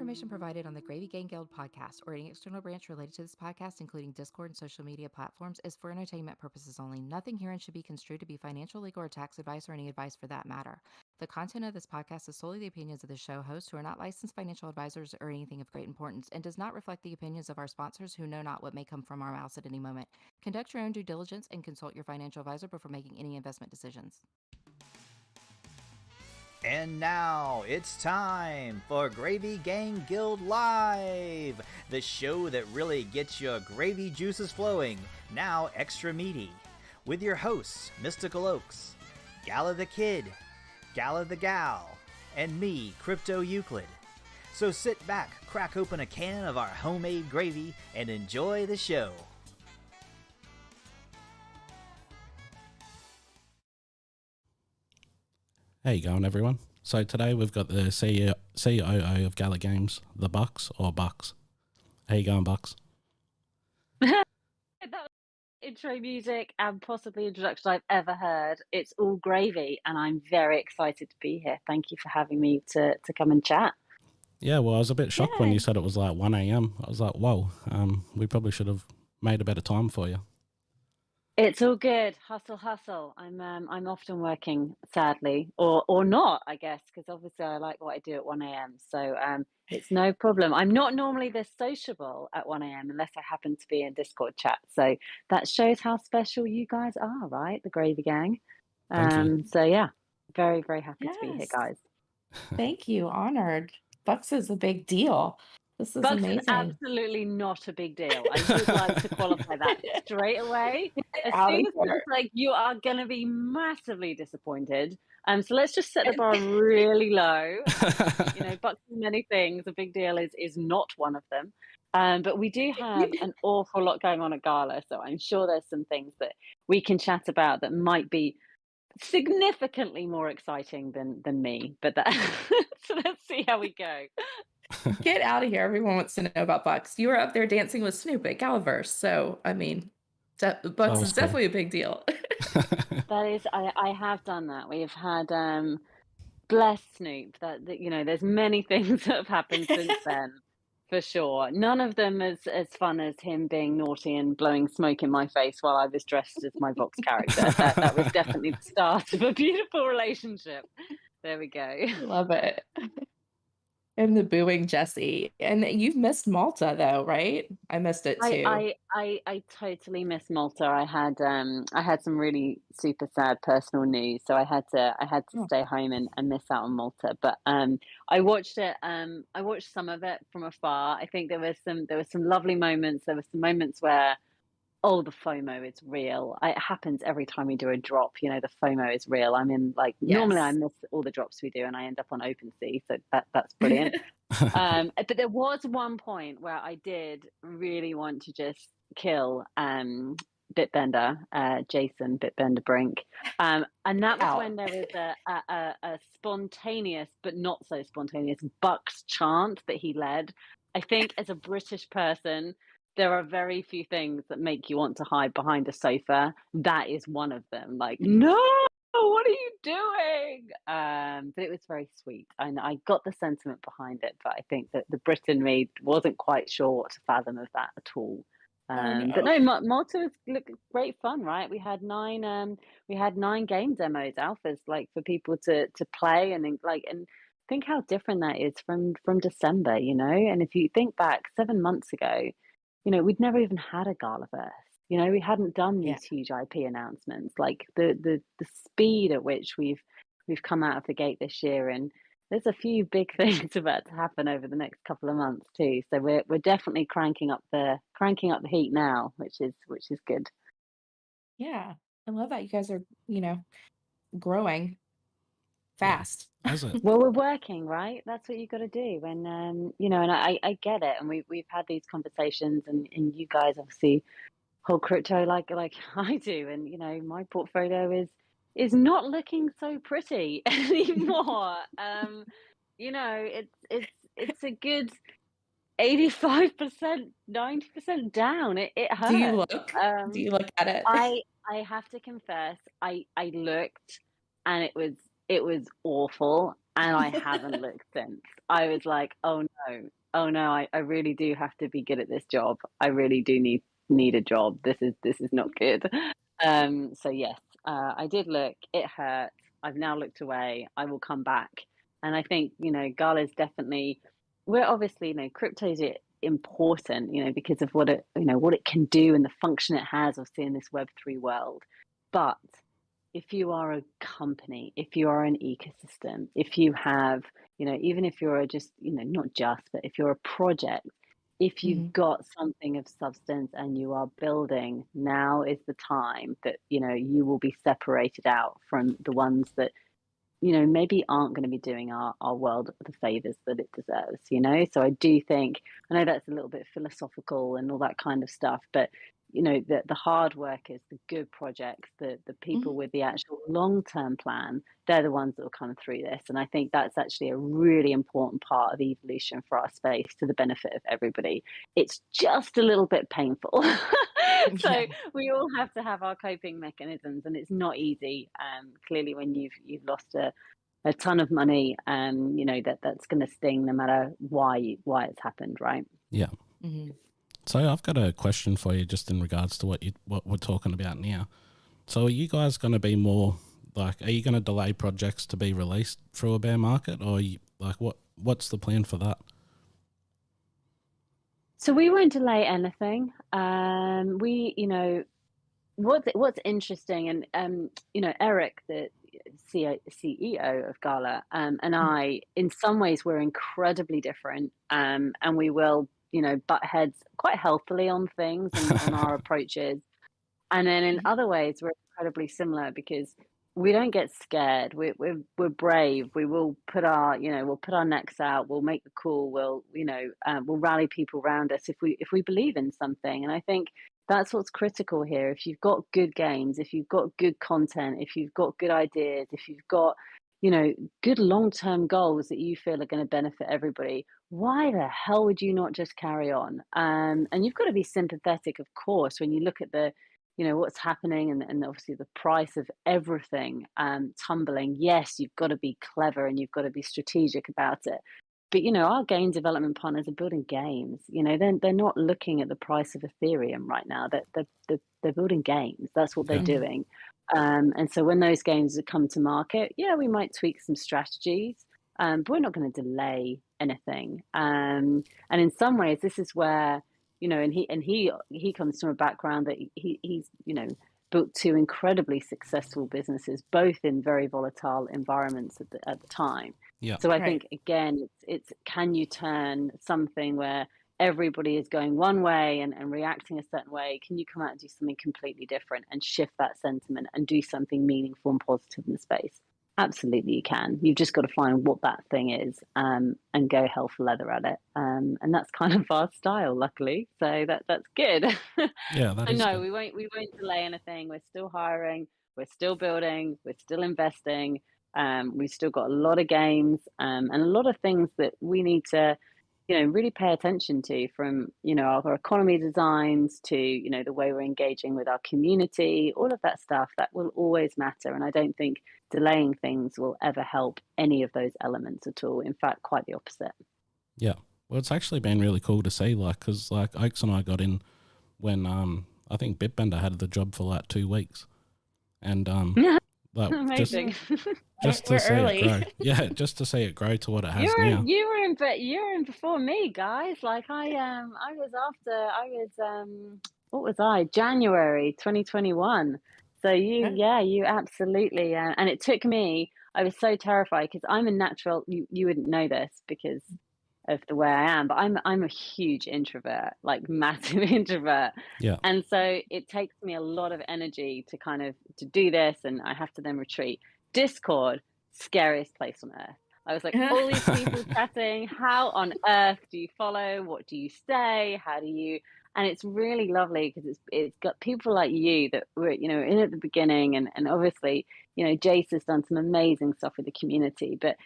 information provided on the Gravy Gang Guild podcast or any external branch related to this podcast, including Discord and social media platforms, is for entertainment purposes only. Nothing herein should be construed to be financial, legal, or tax advice or any advice for that matter. The content of this podcast is solely the opinions of the show hosts, who are not licensed financial advisors or anything of great importance, and does not reflect the opinions of our sponsors, who know not what may come from our mouths at any moment. Conduct your own due diligence and consult your financial advisor before making any investment decisions. And now it's time for Gravy Gang Guild Live, the show that really gets your gravy juices flowing, now extra meaty, with your hosts, Mystical Oaks, Gala the Kid, Gala the Gal, and me, Crypto Euclid. So sit back, crack open a can of our homemade gravy, and enjoy the show. How you going, everyone? So today we've got the COO of Gala Games, the Bux, or Bux. How you going, Bux? That was intro music and possibly introduction I've ever heard. It's all gravy, and I'm very excited to be here. Thank you for having me to come and chat. Yeah, well, I was a bit shocked when you said it was like 1 a.m. I was like, whoa, we probably should have made a better time for you. It's all good. Hustle. I'm often working, sadly, or not, I guess, because obviously I like what I do at 1 a.m. So it's no problem. I'm not normally this sociable at 1 a.m. unless I happen to be in Discord chat. So that shows how special you guys are, right? The Gravy Gang. So yeah, very, very happy to be here, guys. Thank you. Honored. Bux is a big deal. This is Bux amazing. is absolutely not a big deal. I would like to qualify that straight away. As soon as it's like, you are going to be massively disappointed. So let's just set the bar really low. You know, Bux is many things. A big deal is not one of them. But we do have an awful lot going on at Gala. So I'm sure there's some things that we can chat about that might be significantly more exciting than me. But that, so let's see how we go. Get out of here. Everyone wants to know about Bux. You were up there dancing with Snoop at Galaverse. So, I mean, Bux is definitely a big deal. That is, I have done that. We've had, bless Snoop, that you know, there's many things that have happened since then, for sure. None of them as fun as him being naughty and blowing smoke in my face while I was dressed as my Vox character. That was definitely the start of a beautiful relationship. There we go. Love it. And the booing Jesse. And you've missed Malta though, right? I missed it too. I totally missed Malta. I had some really super sad personal news, so I had to stay home and miss out on Malta. But I watched it. I watched some of it from afar. I think there was some lovely moments. There were some moments where, oh, the FOMO is real. It happens every time we do a drop. You know, the FOMO is real. I'm in, like, normally I miss all the drops we do and I end up on OpenSea. So that's brilliant. But there was one point where I did really want to just kill Bitbender, Jason Bitbender Brink. And that was when there was a spontaneous, but not so spontaneous, Bux chant that he led. I think as a British person, there are very few things that make you want to hide behind a sofa. That is one of them. Like, no, what are you doing? But it was very sweet. And I got the sentiment behind it, but I think that the Brit in me wasn't quite sure what to fathom of that at all. But no, Malta was great fun, right? We had 9 game demos, alphas, like for people to play and think how different that is from December, you know. And if you think back 7 months ago, you know, we'd never even had a Galaverse. You know, we hadn't done these huge IP announcements. Like the speed at which we've come out of the gate this year, and there's a few big things about to happen over the next couple of months too. So we're definitely cranking up the heat now, which is good. Yeah, I love that you guys are, you know, growing fast. Well, we're working, right? That's what you got to do. When you know, and I get it, and we've had these conversations, and you guys obviously hold crypto like I do, and you know, my portfolio is not looking so pretty anymore. You know, it's a good 85%, 90% down. It hurts. Do you look at it? I have to confess, I looked, and it was awful, and I haven't looked since. I was like, oh no, oh no, I really do have to be good at this job. I really do need a job. This is not good. So yes, I did look. It hurt. I've now looked away. I will come back. And I think, Gala is definitely, we're obviously, crypto is important, because of what it can do and the function it has, obviously, in this Web3 world. But if you are a company, if you are an ecosystem, if you have, even if you're just, not just, but if you're a project, if you've got something of substance and you are building, now is the time that, you will be separated out from the ones that, maybe aren't going to be doing our world the favors that it deserves. So I do think, I know that's a little bit philosophical and all that kind of stuff, but the hard workers, the good projects, the people with the actual long-term plan, they're the ones that will come through this. And I think that's actually a really important part of evolution for our space, to the benefit of everybody. It's just a little bit painful. So we all have to have our coping mechanisms, and it's not easy. Clearly, when you've lost a ton of money, that's going to sting no matter why it's happened, right? Yeah. So I've got a question for you, just in regards to what we're talking about now. So are you guys going to be more like, are you going to delay projects to be released through a bear market, or what's the plan for that? So we won't delay anything. What's interesting, and Eric, the CEO of Gala, and I, in some ways, we're incredibly different, and we will, butt heads quite healthily on things and on our approaches. And then in other ways, we're incredibly similar, because we don't get scared. We're brave. We will put our necks out. We'll make the call. We'll rally people around us if we believe in something. And I think that's what's critical here. If you've got good games, if you've got good content, if you've got good ideas, if you've got good long-term goals that you feel are going to benefit everybody, why the hell would you not just carry on? And you've got to be sympathetic, of course, when you look at the what's happening, and obviously the price of everything tumbling. Yes, you've got to be clever and you've got to be strategic about it. But our game development partners are building games. They're not looking at the price of Ethereum right now. They're building games. That's what they're doing. And so when those games come to market, yeah, we might tweak some strategies, but we're not going to delay anything. And in some ways, this is where and he comes from a background that he's built two incredibly successful businesses, both in very volatile environments at the time. Yeah. So I think, again, it's can you turn something where everybody is going one way and reacting a certain way, can you come out and do something completely different and shift that sentiment and do something meaningful and positive in the space? Absolutely, you can. You've just got to find what that thing is, and go hell for leather at it. And that's kind of our style, luckily. So that's good. Yeah, that is no, good. we won't delay anything. We're still hiring. We're still building. We're still investing. We've still got a lot of games, and a lot of things that we need to really pay attention to, from our economy designs to the way we're engaging with our community. All of that stuff, that will always matter, and I don't think delaying things will ever help any of those elements at all. In fact, quite the opposite. Yeah, well, it's actually been really cool to see, because Oaks and I got in when I think Bitbender had the job for like 2 weeks, and amazing. just to see it grow. Yeah, just to see it grow to what it has now. You're in before me, guys. Like I what was I? January 2021. So you absolutely. And it took me. I was so terrified, because I'm a natural. You wouldn't know this because of the way I am, but I'm a huge introvert, like massive introvert. Yeah. And so it takes me a lot of energy to do this, and I have to then retreat. Discord, scariest place on earth. I was like, all these people chatting, how on earth do you follow? What do you say? How do you? And it's really lovely, because it's got people like you that were in at the beginning, and obviously Jace has done some amazing stuff with the community, but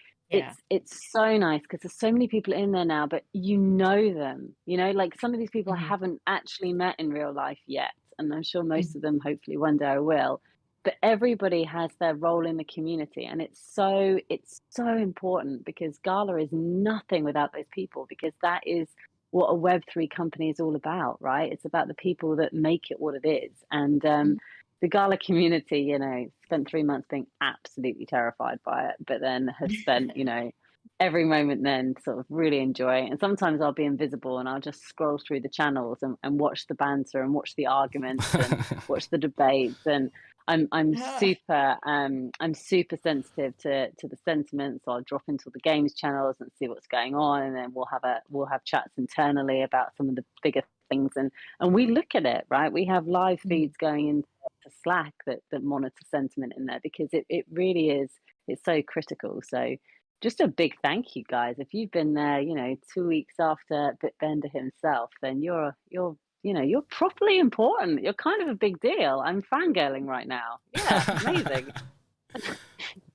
it's so nice because there's so many people in there now, but them, like some of these people I haven't actually met in real life yet, and I'm sure most of them hopefully one day I will. but everybody has their role in the community, and it's so important, because Gala is nothing without those people, because that is what a Web3 company is all about, right? It's about the people that make it what it is. And the Gala community, you know, spent 3 months being absolutely terrified by it, but then has spent, you know, every moment then sort of really enjoying it. And sometimes I'll be invisible and I'll just scroll through the channels and watch the banter and watch the arguments and watch the debates. And I'm super sensitive to the sentiments. So I'll drop into the games channels and see what's going on, and then we'll have chats internally about some of the bigger things, and we look at it, right? We have live feeds going into Slack that monitor sentiment in there, because it really is, it's so critical. So just a big thank you, guys. If you've been there, you know, 2 weeks after Bitbender himself, then you're you know, you're properly important. You're kind of a big deal. I'm fangirling right now. Yeah, amazing.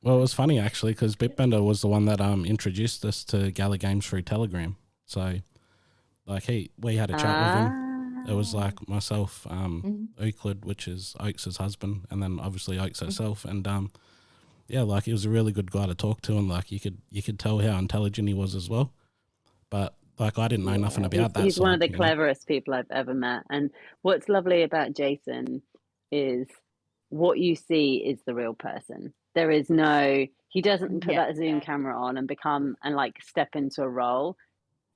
Well, it was funny actually, because Bitbender was the one that introduced us to Gala Games through Telegram. So like we had a chat with him. It was like myself, Euclid, which is Oaks' husband, and then obviously Oaks herself, and yeah, like he was a really good guy to talk to, and like you could tell how intelligent he was as well. But like I didn't know nothing about that. He's one of the cleverest people I've ever met. And what's lovely about Jason is what you see is the real person. There is no, he doesn't put that Zoom camera on and like step into a role.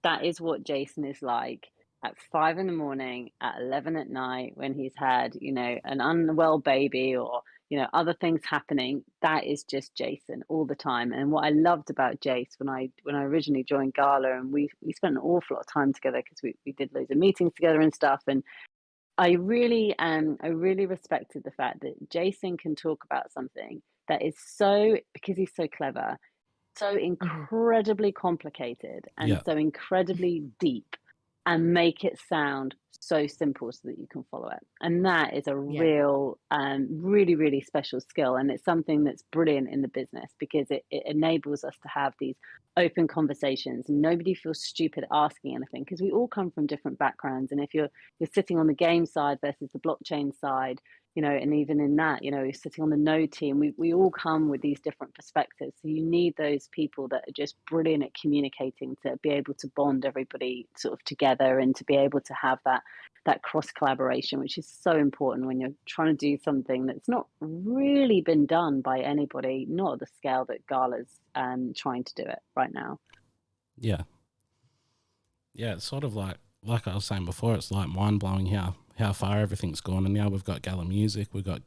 That is what Jason is like at 5 a.m, at 11 at night, when he's had, you know, an unwell baby, or, you know, other things happening. That is just Jason all the time. And what I loved about Jace when I originally joined Gala, and we spent an awful lot of time together, because we did loads of meetings together and stuff. And I really respected the fact that Jason can talk about something that is so, because he's so clever, so incredibly complicated and so incredibly deep, and make it sound so simple so that you can follow it. And that is a real, really, really special skill. And it's something that's brilliant in the business, because it enables us to have these open conversations. Nobody feels stupid asking anything, because we all come from different backgrounds. And if you're sitting on the game side versus the blockchain side, you know, and even in that, you know, you're sitting on the node team, we all come with these different perspectives. So you need those people that are just brilliant at communicating, to be able to bond everybody sort of together, and to be able to have that cross collaboration, which is so important when you're trying to do something that's not really been done by anybody, not at the scale that Gala's trying to do it right now. Yeah, it's sort of like I was saying before, it's like mind blowing how far everything's gone. And now we've got Gala Music, we've got,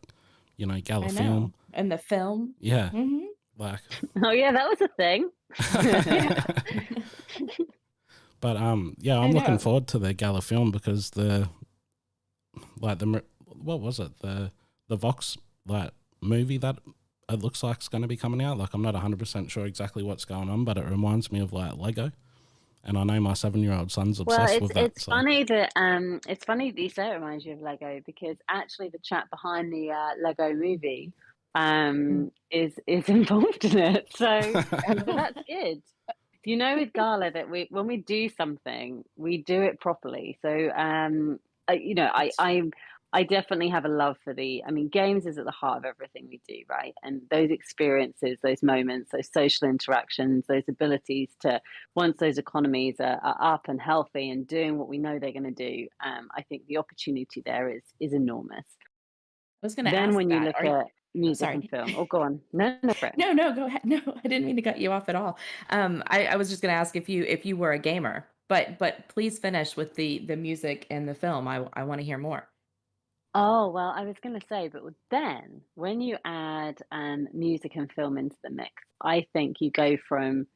you know, Gala Film. And the film. Yeah. Like oh yeah, that was a thing. But yeah, I'm looking forward to the Gala Film, because what was it? The Vox like movie that it looks like it's going to be coming out. Like I'm not 100% sure exactly what's going on, but it reminds me of like Lego. And I know my 7-year-old son's obsessed with that. It's funny that you say it reminds you of Lego, because actually the chap behind the Lego movie is involved in it. So that's good. You know, with Gala, that when we do something, we do it properly. So you know, I definitely have a love for games is at the heart of everything we do, right? And those experiences, those moments, those social interactions, those abilities to, once those economies are up and healthy and doing what we know they're going to do, I think the opportunity there is enormous. I was going to ask then when you look at music sorry. and film. Oh, go on. No, Fred. No, go ahead. No, I didn't mean to cut you off at all. I was just going to ask if you were a gamer, but please finish with the music and the film. I want to hear more. Oh, well, I was going to say, but then when you add music and film into the mix, I think you go from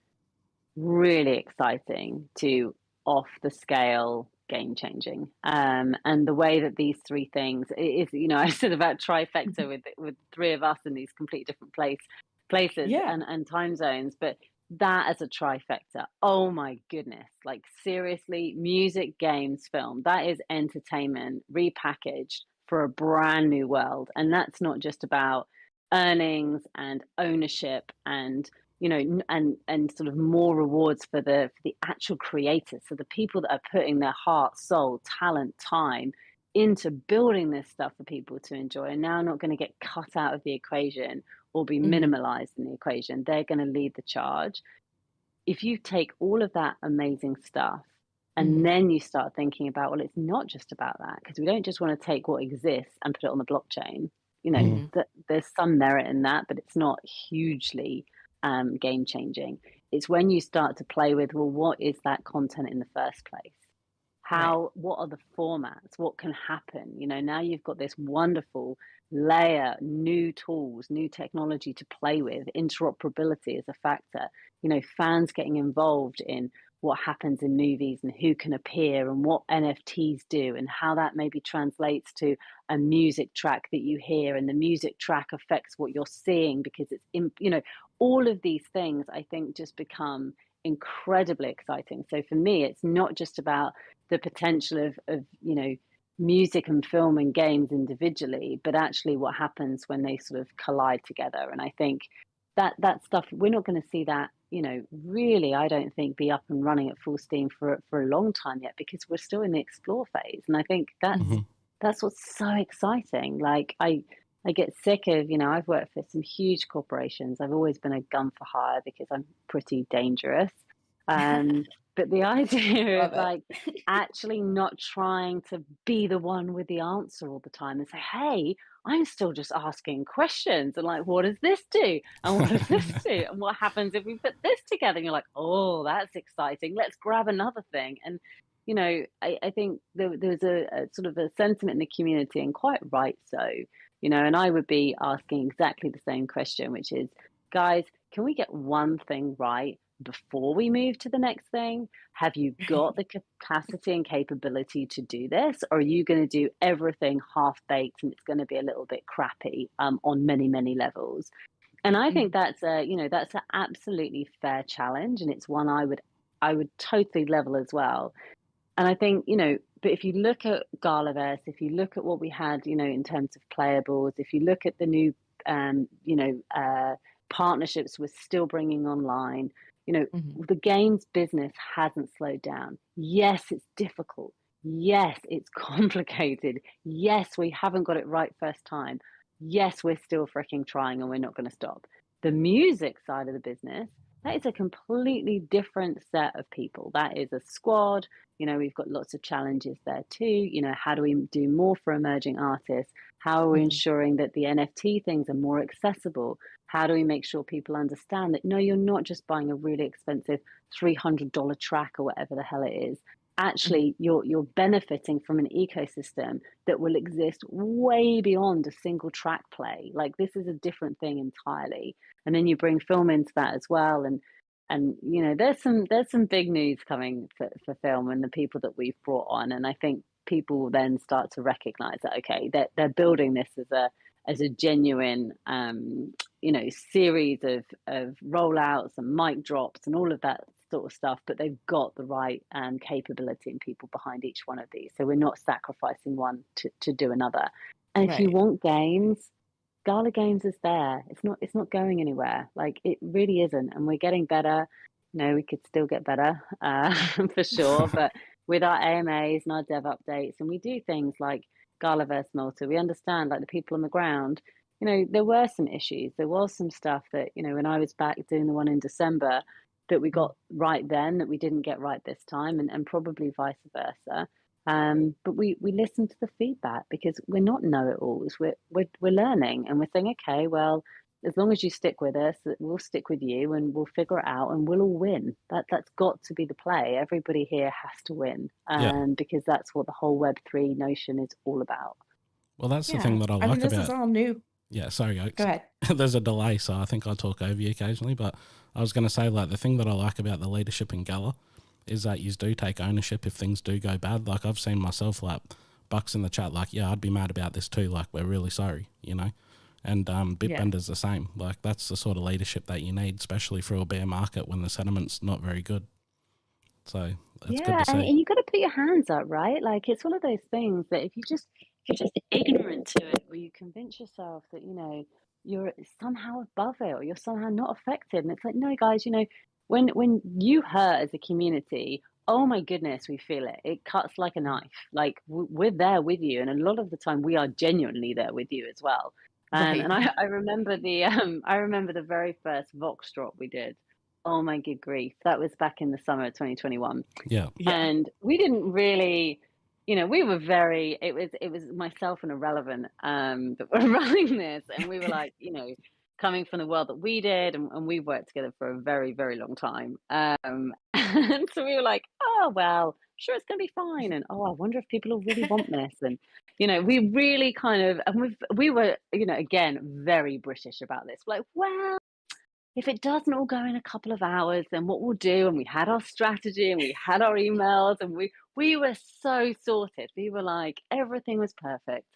really exciting to off the scale game changing. And the way that these three things is, you know, I said about trifecta with three of us in these completely different places and time zones, but that as a trifecta, oh my goodness, like seriously, music, games, film, that is entertainment repackaged for a brand new world. And that's not just about earnings and ownership and, you know, and sort of more rewards for the actual creators. So the people that are putting their heart, soul, talent, time into building this stuff for people to enjoy are now not going to get cut out of the equation or be minimalized in the equation. They're going to lead the charge. If you take all of that amazing stuff and then you start thinking about, well, it's not just about that, because we don't just want to take what exists and put it on the blockchain. You know, there's some merit in that, but it's not hugely game changing. It's when you start to play with, well, what is that content in the first place? What are the formats? What can happen? You know, now you've got this wonderful layer, new tools, new technology to play with. Interoperability is a factor. You know, fans getting involved in what happens in movies and who can appear and what NFTs do and how that maybe translates to a music track that you hear, and the music track affects what you're seeing because it's in, you know, all of these things I think just become incredibly exciting. So for me, it's not just about the potential of you know, music and film and games individually, but actually what happens when they sort of collide together. And I think that stuff, we're not going to see that, you know, really, I don't think, be up and running at full steam for a long time yet, because we're still in the explore phase. And I think that's what's so exciting. Like I get sick of, you know, I've worked for some huge corporations. I've always been a gun for hire because I'm pretty dangerous. But the idea of like actually not trying to be the one with the answer all the time and say, hey, I'm still just asking questions and like, what does this do? And what does this do? And what happens if we put this together? And you're like, oh, that's exciting. Let's grab another thing. And, you know, I think there's a sort of a sentiment in the community, and quite right so, you know, and I would be asking exactly the same question, which is, guys, can we get one thing right before we move to the next thing? Have you got the capacity and capability to do this? Or are you going to do everything half-baked and it's going to be a little bit crappy on many levels? And I think that's a, you know, that's an absolutely fair challenge, and it's one I would totally level as well. And I think, you know, but if you look at Galaverse, if you look at what we had, you know, in terms of playables, if you look at the new you know, partnerships we're still bringing online, you know, the games business hasn't slowed down. Yes, it's difficult. Yes, it's complicated. Yes, we haven't got it right first time. Yes, we're still freaking trying, and we're not going to stop. The music side of the business, that is a completely different set of people. That is a squad. You know, we've got lots of challenges there too. You know, how do we do more for emerging artists? How are we ensuring that the NFT things are more accessible? How do we make sure people understand that, no, you're not just buying a really expensive $300 track or whatever the hell it is. Actually, you're benefiting from an ecosystem that will exist way beyond a single track play. Like, this is a different thing entirely. And then you bring film into that as well. And you know, there's some big news coming for film and the people that we've brought on. And I think people will then start to recognize that, okay, they're building this as a genuine you know, series of rollouts and mic drops and all of that sort of stuff, but they've got the right capability and people behind each one of these. So we're not sacrificing one to do another. And if you want games, Gala Games is there. It's not going anywhere. Like, it really isn't. And we're getting better. You know, we could still get better for sure. But with our AMAs and our dev updates, and we do things like Galaverse Malta, we understand, like, the people on the ground, you know, there were some issues. There was some stuff that, you know, when I was back doing the one in December, that we got right then that we didn't get right this time, and probably vice versa. But we listen to the feedback, because we're not know-it-alls. We're learning, and we're saying, okay, well, as long as you stick with us, we'll stick with you, and we'll figure it out, and we'll all win. That's got to be the play. Everybody here has to win, because that's what the whole Web3 notion is all about. Well, that's the thing that I like mean, this about. is all new. Yeah, sorry, Go ahead. There's a delay, so I think I talk over you occasionally. But I was going to say, like, the thing that I like about the leadership in Gala is that you do take ownership if things do go bad. Like, I've seen myself, like, Bux in the chat, like, yeah, I'd be mad about this too. Like, we're really sorry, you know. And Bitbender's the same. Like, that's the sort of leadership that you need, especially for a bear market when the sentiment's not very good. So that's good to see. And you got to put your hands up, right? Like, it's one of those things that if you're just ignorant to it, or you convince yourself that, you know, you're somehow above it, or you're somehow not affected, and it's like, no, guys, you know, when you hurt as a community, oh my goodness, we feel it. It cuts like a knife. Like we're there with you, and a lot of the time we are genuinely there with you as well. And Right. I remember I remember the very first Vox drop we did. Oh my good grief, that was back in the summer of 2021, Yeah. Yeah. and we didn't really, we were very. It was myself and Irrelevant that were running this, and we were like, coming from the world that we did, and we worked together for a very, very long time. And so we were like, oh, well, sure, it's going to be fine. And oh, I wonder if people will really want this. And, we really kind of, and we were, again, very British about this. Like, well, if it doesn't all go in a couple of hours, then what we'll do, and we had our strategy and we had our emails, and we were so sorted. We were like, everything was perfect.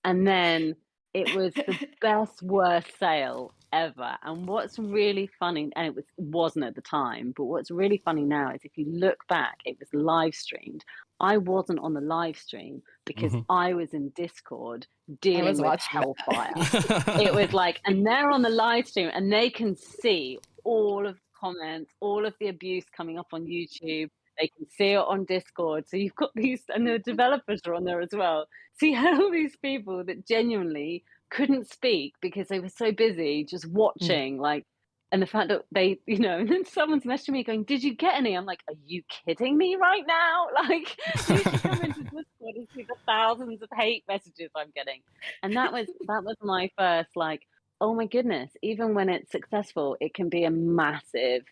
And then it was the best, worst sale ever. And what's really funny, and wasn't at the time, but what's really funny now is if you look back, it was live streamed. I wasn't on the live stream because I was in Discord I dealing was with watching hellfire. It was like, and they're on the live stream and they can see all of the comments, all of the abuse coming up on YouTube. They can see it on Discord. So you've got these, and the developers are on there as well. So you had all these people that genuinely couldn't speak because they were so busy just watching, like, and the fact that they, and then someone's messaging me going, "Did you get any?" I'm like, "Are you kidding me right now?" Like, you should come into Discord and see the thousands of hate messages I'm getting. And that was my first, like, oh my goodness, even when it's successful, it can be a massive,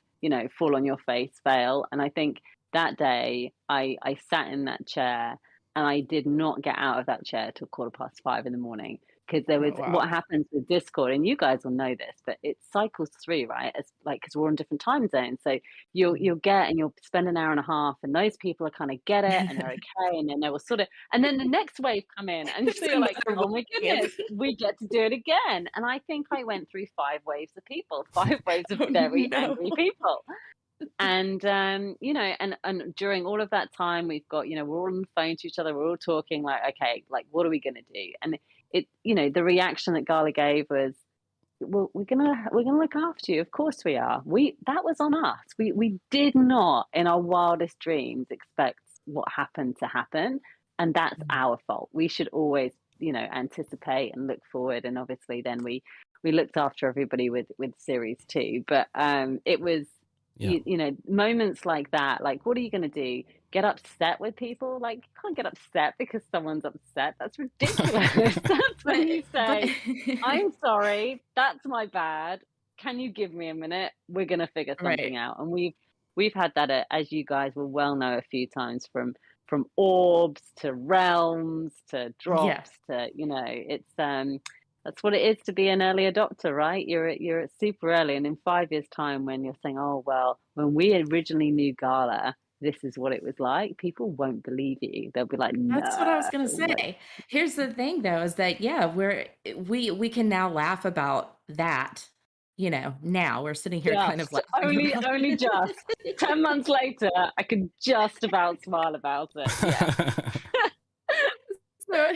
fall on your face fail. And I think that day I sat in that chair and I did not get out of that chair till 5:15 in the morning, because there was, Oh, wow. what happens with Discord, and you guys will know this, but it cycles through, right? It's like, because we're on different time zones, so you'll get, and you'll spend an hour and a half, and those people are kind of get it and they're okay, and then they will sort of, and then the next wave come in, and so There's you're like, another oh my wave. goodness, we get to do it again. And I think I went through 5 waves of people, 5 waves of Oh, very no. angry people. And and during all of that time, we've got, we're all on the phone to each other, we're all talking, like, okay, like, what are we going to do? And the reaction that Gala gave was, well, we're gonna look after you, of course we are. That was on us. We did not in our wildest dreams expect what happened to happen, and that's our fault. We should always, anticipate and look forward. And obviously then we looked after everybody with series 2. But it was, Yeah. moments like that, like, what are you going to do? Get upset with people? Like, you can't get upset because someone's upset. That's ridiculous. That's when you say, I'm sorry, that's my bad. Can you give me a minute? We're going to figure something Right. out. And we've had that, as you guys will well know, a few times, from orbs to realms to drops to, it's that's what it is to be an early adopter, right? You're super early, and in 5 years' time, when you're saying, "Oh well, when we originally knew Gala, this is what it was like," people won't believe you. They'll be like, That's what I was gonna "No." say. Here's the thing though, is that yeah, we can now laugh about that. Now we're sitting here kind of Just laughing about only just 10 months later, I can just about smile about it. Yeah. So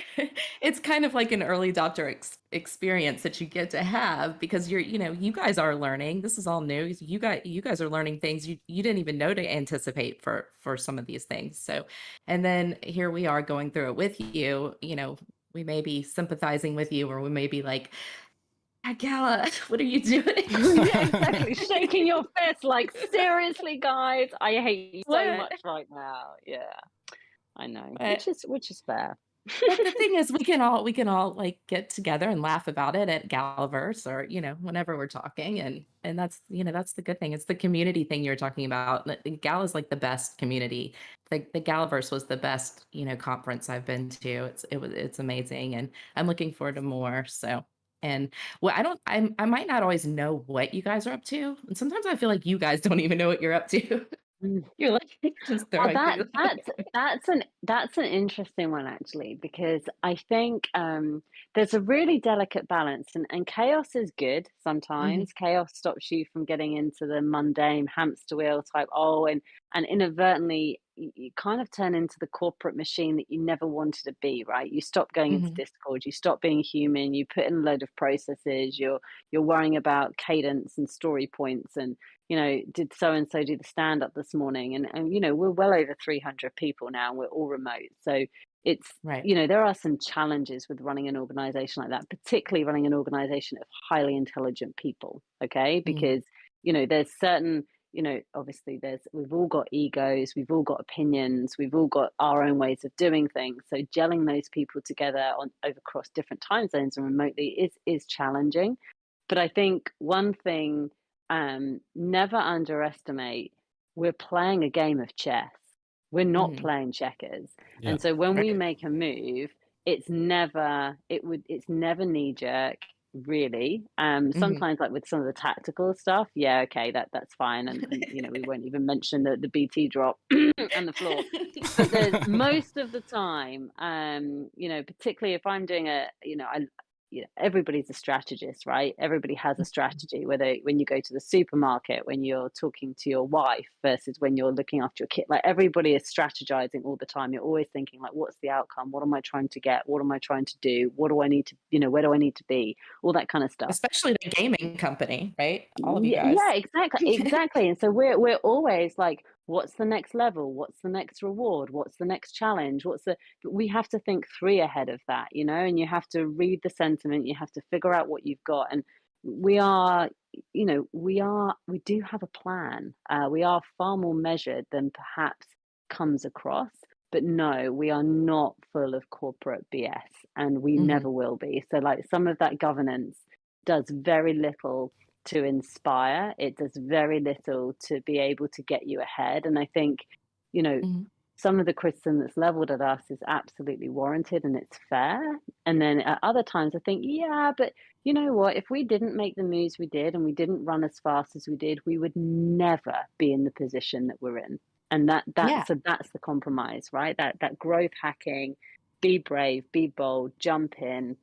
it's kind of like an early adopter experience that you get to have, because you guys are learning. This is all new. You guys are learning things you didn't even know to anticipate for some of these things. So, and then here we are going through it with you. We may be sympathizing with you, or we may be like, Gala, what are you doing? Yeah, exactly. Shaking your fist like, seriously, guys, I hate you so What? much right now. Yeah, I know, But which is fair. But the thing is, we can all like get together and laugh about it at Galaverse, or whenever we're talking, and that's the good thing. It's the community thing you're talking about. The Gal is like the best community. The Galaverse was the best conference I've been to. It's amazing, and I'm looking forward to more. So. And well, I might not always know what you guys are up to, and sometimes I feel like you guys don't even know what you're up to. You're like just Well, throwing things. that's an interesting one, actually, because I think there's a really delicate balance, and chaos is good Mhm. sometimes. Chaos stops you from getting into the mundane hamster wheel type. Oh, and inadvertently you kind of turn into the corporate machine that you never wanted to be, right? You stop going into Mhm. Discord, you stop being human, you put in a load of processes, you're worrying about cadence and story points and, did so and so do the stand up this morning? And we're well over 300 people now, and we're all remote. So it's, Right. there are some challenges with running an organization like that, particularly running an organization of highly intelligent people, okay? Mhm. Because, there's certain, obviously we've all got egos, we've all got opinions, we've all got our own ways of doing things. So gelling those people together over across different time zones and remotely is challenging. But I think one thing, never underestimate, we're playing a game of chess. We're not Mhm. playing checkers. Yeah. And so when we Right. make a move, it's never knee jerk, really. Mhm. Sometimes like with some of the tactical stuff, yeah, okay, that's fine. And we won't even mention the BT drop and the floor. But there's most of the time, particularly if I'm doing everybody's a strategist, right? Everybody has a strategy, whether when you go to the supermarket, when you're talking to your wife versus when you're looking after your kid, like everybody is strategizing all the time. You're always thinking like, what's the outcome? What am I trying to get? What am I trying to do? What do I need to, where do I need to be? All that kind of stuff. Especially the gaming company, right? All of you Yeah, guys. exactly. And so we're always like, what's the next level? What's the next reward? What's the next challenge? But we have to think three ahead of that, and you have to read the sentiment, you have to figure out what you've got. And we are, we do have a plan. We are far more measured than perhaps comes across. But no, we are not full of corporate BS, and we Mhm. never will be. So like some of that governance does very little to inspire. It does very little to be able to get you ahead. And I think, you know, Mhm. some of the criticism that's leveled at us is absolutely warranted and it's fair. And then at other times, I think, yeah, but you know what? If we didn't make the moves we did and we didn't run as fast as we did, we would never be in the position that we're in. And Yeah. that's the compromise, right? That growth hacking, be brave, be bold, jump in,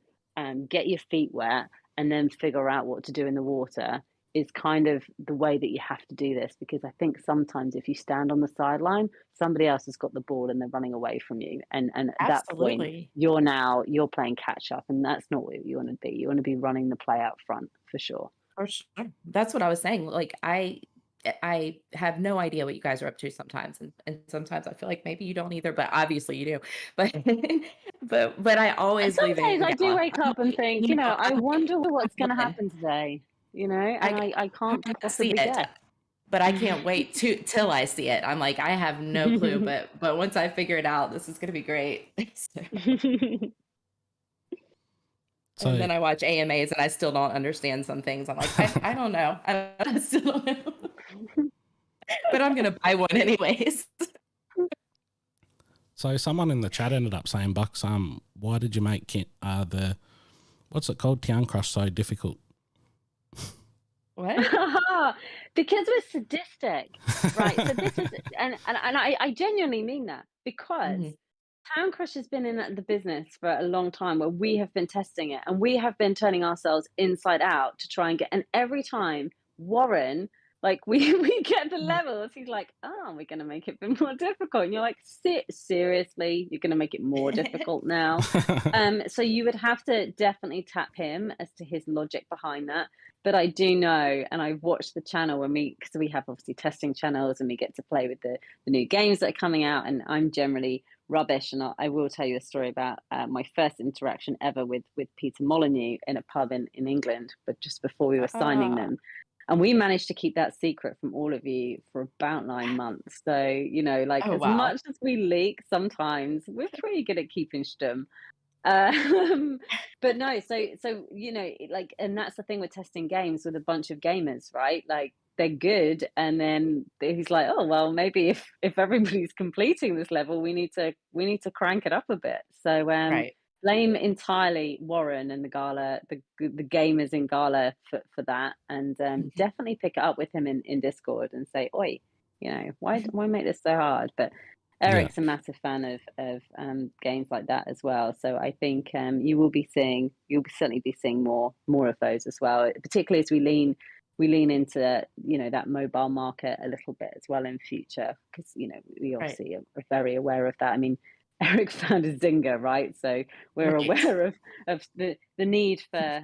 get your feet wet, and then figure out what to do in the water is kind of the way that you have to do this. Because I think sometimes if you stand on the sideline, somebody else has got the ball and they're running away from you, and at that point Absolutely. you're playing catch up, and that's not what you want to be. You want to be running the play out front for sure. For sure. That's what I was saying. Like I have no idea what you guys are up to sometimes. And sometimes I feel like maybe you don't either, but obviously you do. But but I always leave it Sometimes in I do Gala. wake I'm up and like, think, I wonder what's going to happen today, and I I I'm can't gonna see possibly it, guess. but I can't wait to till I see it. I'm like, I have no clue, but once I figure it out, this is gonna be great. So, and So then I watch AMAs and I still don't understand some things. I'm like, I don't know. I still don't know. But I'm gonna buy one anyways. so someone in the chat ended up saying, Bux, why did you make the what's it called, Town Crush so difficult? What? Because we're sadistic, right? So this is, and I genuinely mean that, because Mhm. Town Crush has been in the business for a long time, where we have been testing it and we have been turning ourselves inside out to try and get. And every time Warren, like we get the Mhm. levels, he's like, "Oh, we're going to make it a bit more difficult." And you're like, Seriously, you're going to make it more difficult now?" So you would have to definitely tap him as to his logic behind that. But I do know, and I've watched the channel because we have obviously testing channels and we get to play with the new games that are coming out, and I'm generally rubbish. And I will tell you a story about my first interaction ever with Peter Molyneux in a pub in England, but just before we were signing Ah, them. And we managed to keep that secret from all of you for about 9 months. So, like oh, as wow. much as we leak, sometimes we're pretty good at keeping stum. Um, but no, so like, and that's the thing with testing games with a bunch of gamers, right? Like they're good, and then he's like, oh well, maybe if everybody's completing this level, we need to crank it up a bit. So Right. blame entirely Warren and the Gala, the gamers in Gala for that, and Mhm. definitely pick it up with him in Discord and say, oi, why make this so hard? But Yeah. Eric's a massive fan of games like that as well. So I think you'll certainly be seeing more of those as well, particularly as we lean we lean into, you know, that mobile market a little bit as well in future, because, you know, we Right. obviously are very aware of that. I mean, Eric founded Zynga, right? So we're Right. aware of the need for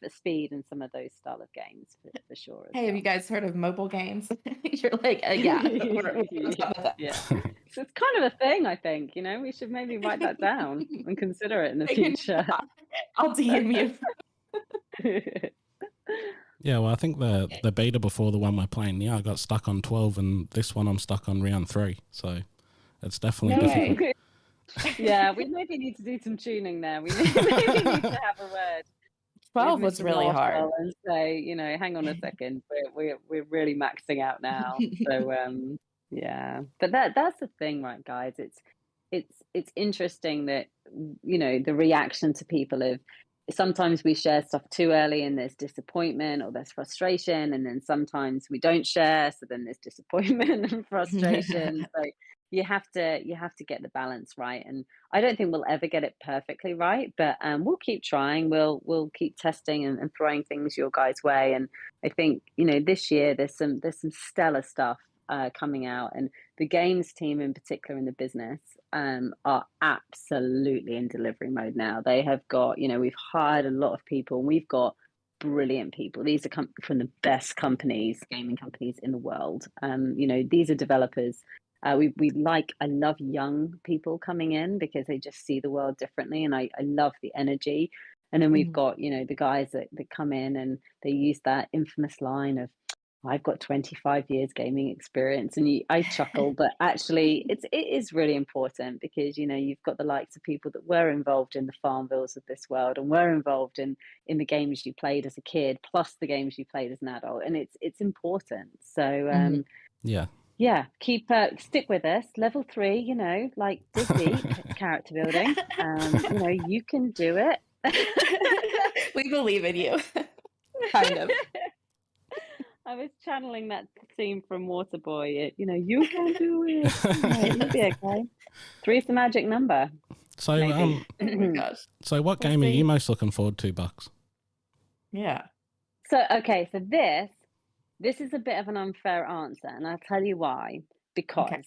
speed in some of those style of games for sure as Hey, have you well. guys heard of mobile games? You're like, yeah, we're on top of that. Yeah. So it's kind of a thing, I think, you know, we should maybe write that down and consider it in the future. I'll DM you. Yeah, well, I think the beta before the one we're playing now, I got stuck on 12, and this one I'm stuck on round 3. So it's definitely difficult. Yeah, we maybe need to do some tuning there. We maybe need to have a word 12 with was Mr. really hard. Marshall and say, you know, hang on a second, we're really maxing out now. So yeah, but that's the thing, right, guys? It's interesting that, you know, the reaction to people of, sometimes we share stuff too early and there's disappointment or there's frustration, and then sometimes we don't share, so then there's disappointment and frustration. So you have to get the balance right, and I don't think we'll ever get it perfectly right, but we'll keep trying. We'll keep testing and throwing things your guys' way. And I think, you know, this year there's some stellar stuff coming out, and the games team in particular in the business are absolutely in delivery mode now. They have got, you know, we've hired a lot of people, and we've got brilliant people. These are from the best companies, gaming companies in the world. You know, these are developers. I love young people coming in because they just see the world differently, and I love the energy. And then we've got, you know, the guys that come in and they use that infamous line of, I've got 25 years gaming experience, and I chuckle, but actually it is really important, because, you know, you've got the likes of people that were involved in the Farmvilles of this world and were involved in the games you played as a kid, plus the games you played as an adult, and it's important. So yeah, keep stick with us. Level 3, you know, like dig deep, character building. You know, you can do it. We believe in you. Kind of. I was channeling that theme from Waterboy. You know, you can do it. Yeah, you'll be okay. 3 is the magic number. So maybe. Oh my gosh. So what We'll game are see. you most looking forward to, Bux? Yeah. So okay, so this is a bit of an unfair answer, and I'll tell you why. Because Okay.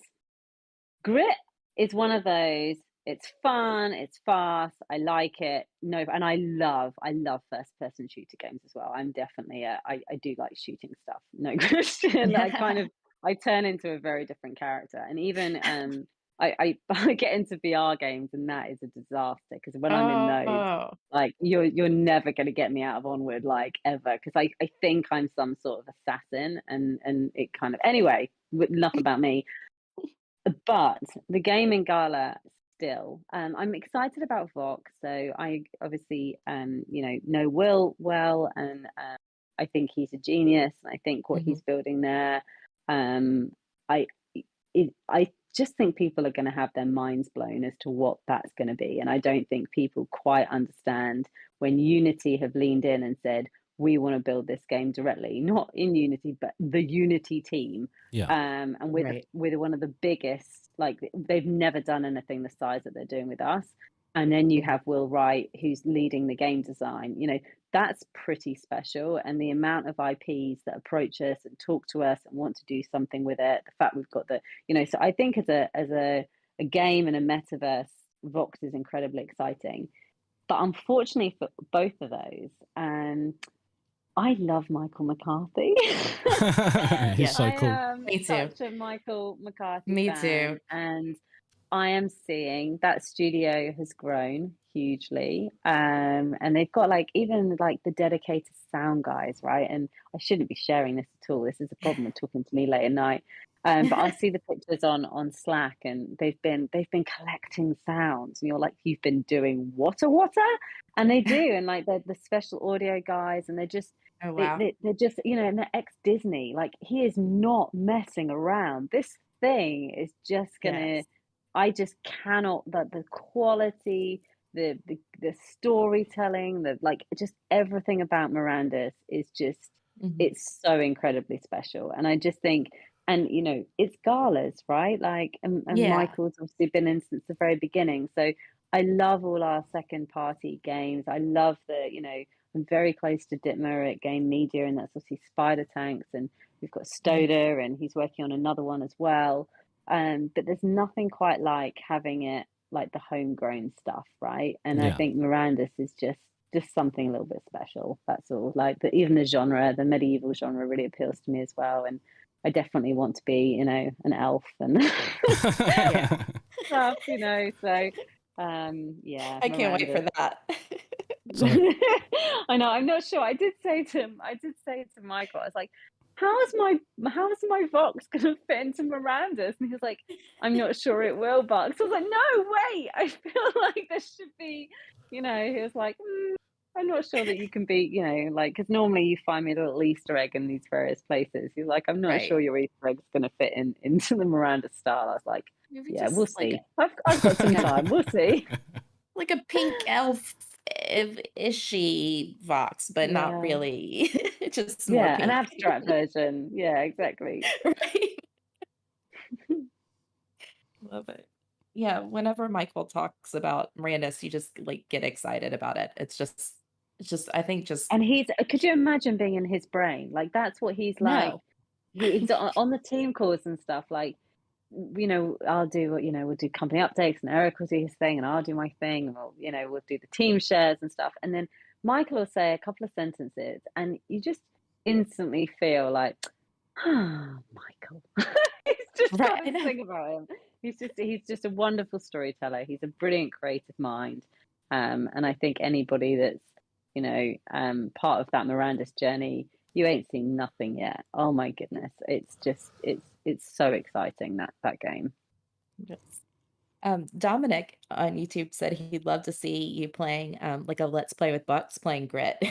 Grit is one of those, it's fun, it's fast, I like it. No, and I love first person shooter games as well. I'm definitely I do like shooting stuff. No question. I turn into a very different character. And even I get into VR games, and that is a disaster, because when I'm in those, Oh. like you're never going to get me out of Onward, like, ever, because I think I'm some sort of assassin, and it kind of, anyway, enough about me. But the game in Gala still, I'm excited about Vox. So I obviously, you know Will well, and I think he's a genius. And I think what he's building there, I I just think people are going to have their minds blown as to what that's going to be. And I don't think people quite understand when Unity have leaned in and said, we want to build this game directly, not in Unity, but the Unity team. Yeah. And with one of the biggest, like, they've never done anything the size that they're doing with us. And then you have Will Wright, who's leading the game design. You know, that's pretty special. And the amount of IPs that approach us and talk to us and want to do something with it, the fact we've got the, you know, so I think as a game and a metaverse, Vox is incredibly exciting. But unfortunately for both of those, I love Michael McCarthy. He's so cool. I am Me too. such a Michael McCarthy Me fan, too. and I am seeing that studio has grown hugely, and they've got, like, even like the dedicated sound guys, right? And I shouldn't be sharing this at all. This is a problem with talking to me late at night. But I see the pictures on Slack, and they've been collecting sounds, and you're like, you've been doing what? And they do, and like they're the special audio guys, and they're just. Oh wow. They're just, you know, and they're ex-Disney. Like, he is not messing around. This thing is just gonna. Yes. I just cannot. The quality, the storytelling, the, like, just everything about Miranda's is just. It's so incredibly special, and I just think, and it's Gala's, right? Like, and Yeah. Michael's obviously been in since the very beginning, so I love all our second party games. I love I'm very close to Dittmer at Game Media, and that's obviously Spider Tanks, and we've got Stoda, and he's working on another one as well. But there's nothing quite like having it like the homegrown stuff, right? And I Yeah. think Miranda's is just something a little bit special. That's all. Like even the genre, the medieval genre, really appeals to me as well. And I definitely want to be, an elf and Yeah. stuff, So yeah, I can't wait for Miranda's. that. So I know. I'm not sure. I did say to Michael, I was like, "How's my Vox gonna fit into Miranda's?" And he was like, "I'm not sure it will, Bucks." I was like, "No, wait. I feel like there should be." He was like, "I'm not sure that you can be, like because normally you find me a little Easter egg in these various places." He's like, "I'm not Right. sure your Easter egg's gonna fit into the Miranda style." I was like, Maybe "Yeah, just we'll like see. I've got some time. We'll see." like a pink elf ishy Vox, but not Yeah. really. Just more Yeah, an pink. abstract version. Yeah, exactly. Right. Love it. Yeah, whenever Michael talks about Mirandus, you just like get excited about it. It's just I think just And could you imagine being in his brain? Like that's what he's like. no. He's on the team calls and stuff. Like, I'll do, we'll do company updates and Eric will do his thing and I'll do my thing. And we'll do the team shares and stuff. And then Michael will say a couple of sentences and you just instantly feel like, ah, Michael. He's just got Right. this thing about him. He's just a wonderful storyteller. He's a brilliant creative mind. And I think anybody that's, part of that Miranda's journey, you ain't seen nothing yet. Oh my goodness. It's so exciting, that game. Yes. Dominic on YouTube said he'd love to see you playing like a Let's Play with Bucks playing Grit.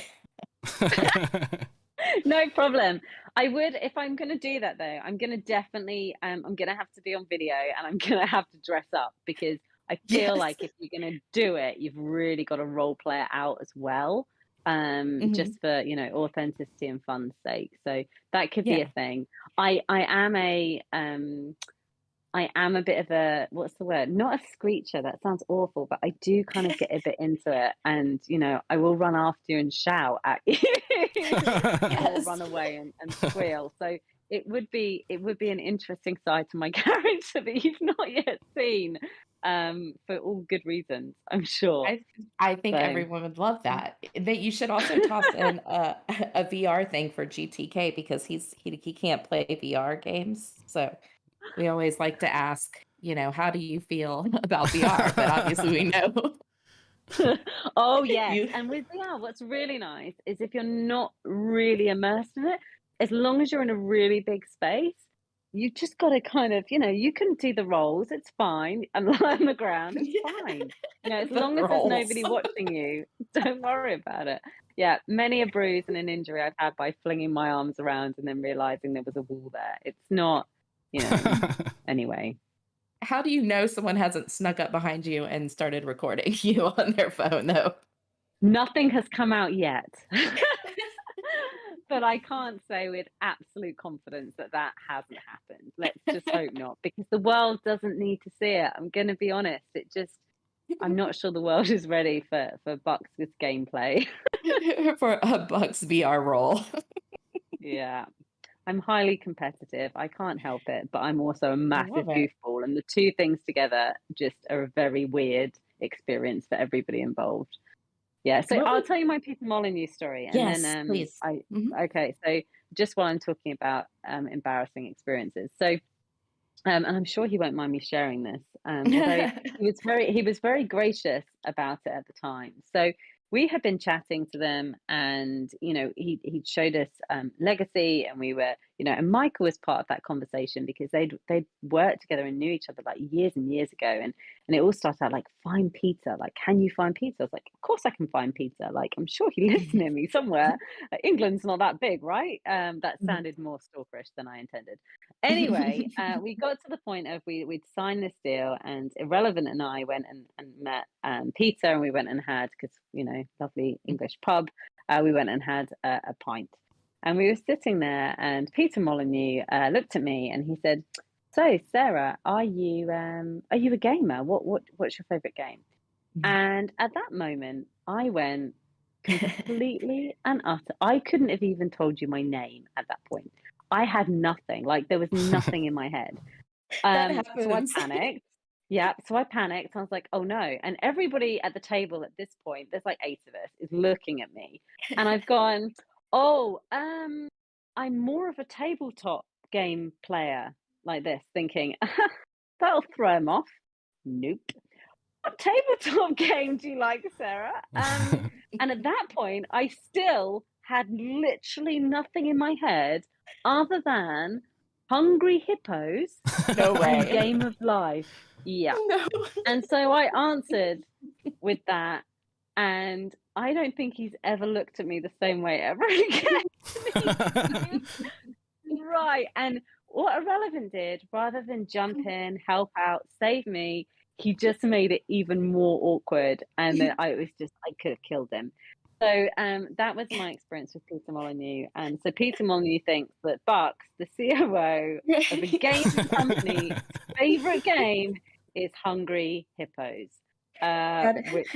No problem. I would, if I'm going to do that though, I'm going to definitely, I'm going to have to be on video and I'm going to have to dress up because I feel Yes. like if you're going to do it, you've really got to role play it out as well. Mhm. Just for, authenticity and fun's sake. So that could be a Yeah. thing. I am a bit of a, what's the word? Not a screecher. That sounds awful, but I do kind of get a bit into it. And, I will run after you and shout at you or Yes. run away and squeal. So it would be an interesting side to my character that you've not yet seen, for all good reasons, I'm sure. I think So everyone would love that. That you should also toss in a VR thing for GTK because he can't play VR games. So we always like to ask, how do you feel about VR? But obviously we know oh yes, you. and with VR, what's really nice is if you're not really immersed in it, as long as you're in a really big space, you just got to kind of, you can do the rolls, it's fine, and lie on the ground, it's fine. As The long as there's roles. nobody watching you, don't worry about it. Yeah, many a bruise and an injury I've had by flinging my arms around and then realizing there was a wall there. It's not, anyway. How do you know someone hasn't snuck up behind you and started recording you on their phone though? Nothing has come out yet. But I can't say with absolute confidence that hasn't happened. Let's just hope not, because the world doesn't need to see it. I'm going to be honest. I'm not sure the world is ready for Bux IS gameplay. For a Bucks VR role. Yeah. I'm highly competitive. I can't help it, but I'm also a massive Love it. goofball. And the two things together just are a very weird experience for everybody involved. Yeah, so What I'll would tell you my Peter Molyneux story, and then Yes, please. Mhm. okay. So just while I'm talking about embarrassing experiences, so and I'm sure he won't mind me sharing this, although he was very gracious about it at the time. So we had been chatting to them, and he showed us Legacy, and we were and Michael was part of that conversation because they'd worked together and knew each other like years and years ago, and it all started out like, find Peter, like, can you find Peter? I was like, of course I can find Peter, like I'm sure he lives near me somewhere. England's not that big, right? That sounded more stalkerish than I intended. Anyway, we got to the point of we'd signed this deal, and Irrelevant and I went and met Peter, and we went and had, because lovely English pub, we went and had a pint, and we were sitting there, and Peter Molyneux looked at me and he said, "So Sarah, are you a gamer? What's your favorite game?" And at that moment, I went completely and utter. I couldn't have even told you my name at that point. I had nothing. Like there was nothing in my head. That So I happens. panicked. Yeah, so I panicked. I was like, "Oh no!" And everybody at the table at this point, there's like 8 of us, is looking at me, and I've gone, "Oh, I'm more of a tabletop game player," like this, thinking that'll throw him off. Nope. What tabletop game do you like, Sarah? And at that point, I still had literally nothing in my head other than Hungry Hippos No and way. Game of Life. Yeah. No. And so I answered with that, and I don't think he's ever looked at me the same way ever again. Right. And what Irrelevant did, rather than jump in, help out, save me, he just made it even more awkward. And then I could have killed him. So that was my experience with Peter Molyneux. And so Peter Molyneux thinks that Bux, the COO of a game company, favorite game is Hungry Hippos, which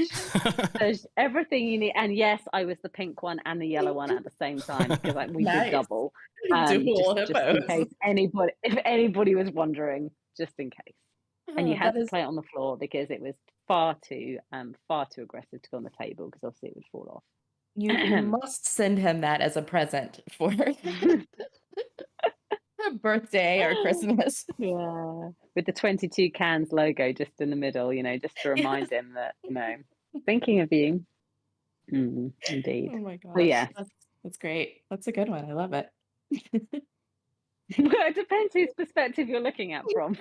there's everything you need. And yes, I was the pink one and the yellow one at the same time because we did Nice. double. Dual Just in hippos. case if anybody was wondering, just in case. And you Oh, had that to is play it on the floor because it was far too aggressive to go on the table because obviously it would fall off. you must send him that as a present for a birthday or Christmas. Yeah, with the 22 cans logo just in the middle, just to remind him that, thinking of you. Indeed. Oh my So gosh. yeah, That's great. That's a good one. I love it. well, it depends whose perspective you're looking at from.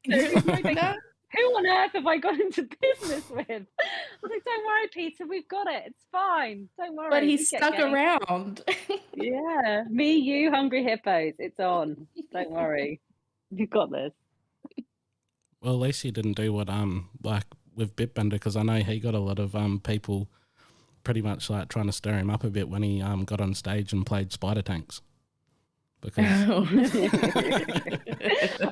You might think, No, who on earth have I got into business with? I was like, don't worry, Peter, we've got it. It's fine. Don't worry. but he We get stuck games. around. Yeah, me, you, Hungry Hippos. It's on. Don't worry. You've got this. Well, at least he didn't do what like with Bitbender, because I know he got a lot of people pretty much like trying to stir him up a bit when he got on stage and played Spider Tanks. Because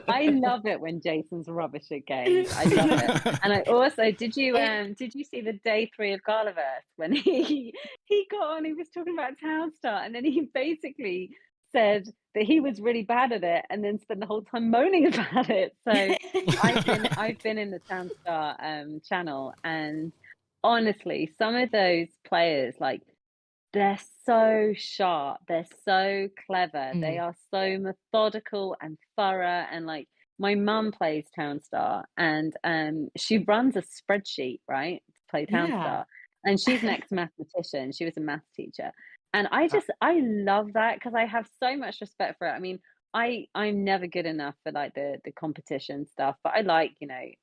I love it when Jason's rubbish at games. I love it. And I also did you see the day 3 of Galaverse when he got on, he was talking about Town Star, and then he basically said that he was really bad at it and then spent the whole time moaning about it. So I've been in the Town Star channel, and honestly, some of those players, like, they're so sharp, they're so clever, they are so methodical and thorough. And like, my mum plays Town Star, and she runs a spreadsheet, right, to play Town Yeah. Star, and she's an ex-mathematician. She was a math teacher, and I love that because I have so much respect for it. I mean, I'm never good enough for like the competition stuff, but I like,